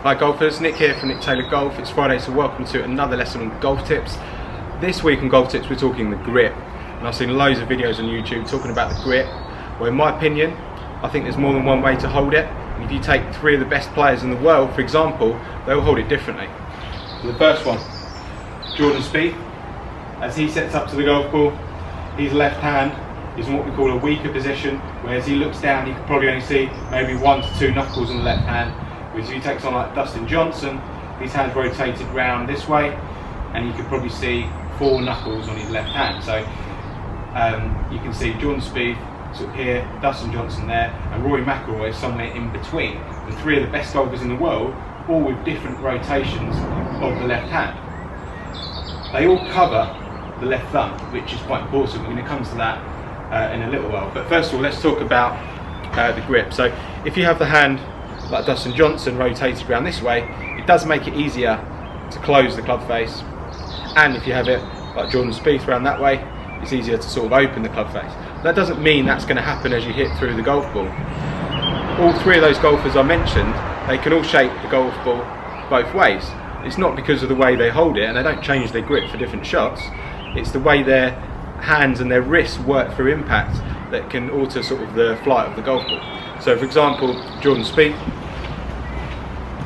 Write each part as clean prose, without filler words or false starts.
Hi golfers, Nick here from Nick Taylor Golf. It's Friday, so welcome to another lesson on golf tips. This week on golf tips we're talking the grip, and I've seen loads of videos on YouTube talking about the grip. Well, in my opinion, I think there's more than one way to hold it. And if you take three of the best players in the world, for example, they'll hold it differently. So the first one, Jordan Speith, as he sets up to the golf ball, his left hand is in what we call a weaker position, where as he looks down he can probably only see maybe 1 to 2 knuckles on the left hand. Whereas if he takes on like Dustin, his hand's rotated round this way, and you can probably see 4 knuckles on his left hand. So you can see Jordan Speith sort of here, Dustin there, and Rory McIlroy is somewhere in between. The three of the best golfers in the world, all with different rotations of the left hand. They all cover the left thumb, which is quite important. We're going to come to that in a little while. But first of all, let's talk about the grip. So if you have the hand like Dustin rotated around this way, it does make it easier to close the club face, and if you have it like Jordan Speith around that way, it's easier to sort of open the club face. That doesn't mean that's going to happen as you hit through the golf ball. All three of those golfers I mentioned, they can all shape the golf ball both ways. It's not because of the way they hold it, and they don't change their grip for different shots. It's the way their hands and their wrists work through impact that can alter sort of the flight of the golf ball. So for example, Jordan Speith,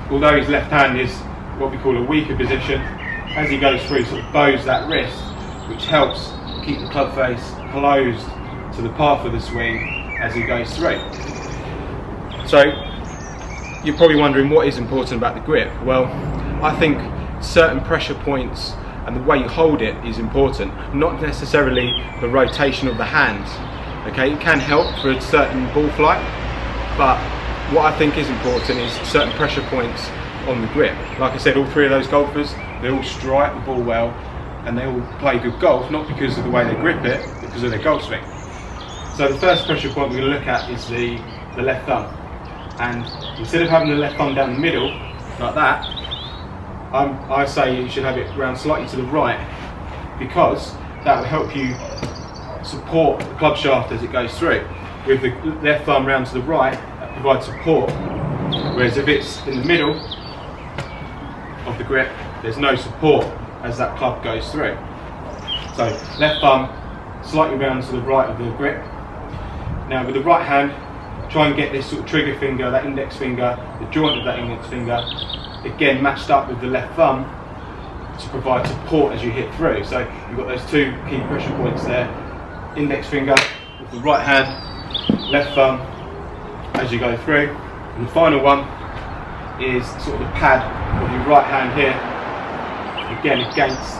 although his left hand is what we call a weaker position, as he goes through, sort of bows that wrist, which helps keep the club face closed to the path of the swing as he goes through. So you're probably wondering what is important about the grip. Well, I think certain pressure points and the way you hold it is important, not necessarily the rotation of the hands. Okay, it can help for a certain ball flight, but what I think is important is certain pressure points on the grip. Like I said, all three of those golfers, they all strike the ball well, and they all play good golf, not because of the way they grip it, but because of their golf swing. So the first pressure point we're going to look at is the left thumb. And instead of having the left thumb down the middle, like that, I say you should have it round slightly to the right, because that will help you support the club shaft as it goes through. With the left thumb round to the right, that provides support, whereas if it's in the middle of the grip, there's no support as that club goes through. So left thumb slightly round to the right of the grip. Now with the right hand, try and get this sort of trigger finger, that index finger, the joint of that index finger, again matched up with the left thumb to provide support as you hit through. So you've got those two key pressure points there, index finger with the right hand, left thumb as you go through. And the final one is sort of the pad of your right hand here, again against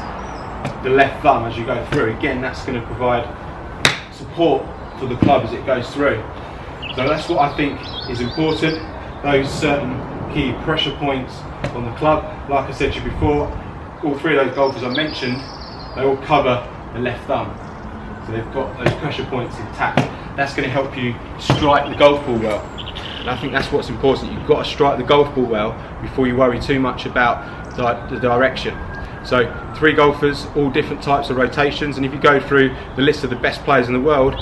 the left thumb as you go through. Again, that's going to provide support for the club as it goes through. So that's what I think is important, those certain key pressure points on the club. Like I said to you before, all three of those golfers I mentioned, they all cover the left thumb. So they've got those pressure points intact. That's going to help you strike the golf ball well. And I think that's what's important. You've got to strike the golf ball well before you worry too much about the direction. So 3 golfers, all different types of rotations, and if you go through the list of the best players in the world,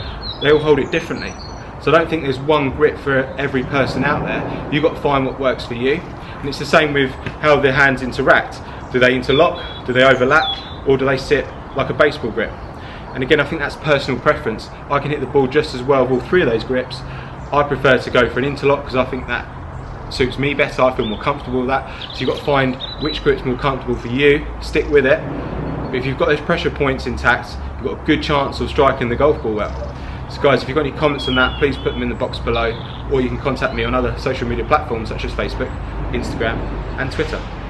they all hold it differently. So I don't think there's one grip for every person out there. You've got to find what works for you. And it's the same with how the hands interact. Do they interlock? Do they overlap? Or do they sit like a baseball grip? And again, I think that's personal preference. I can hit the ball just as well with all 3 of those grips. I prefer to go for an interlock because I think that suits me better. I feel more comfortable with that. So you've got to find which grip's more comfortable for you, stick with it. But if you've got those pressure points intact, you've got a good chance of striking the golf ball well. So guys, if you've got any comments on that, please put them in the box below, or you can contact me on other social media platforms such as Facebook, Instagram and Twitter.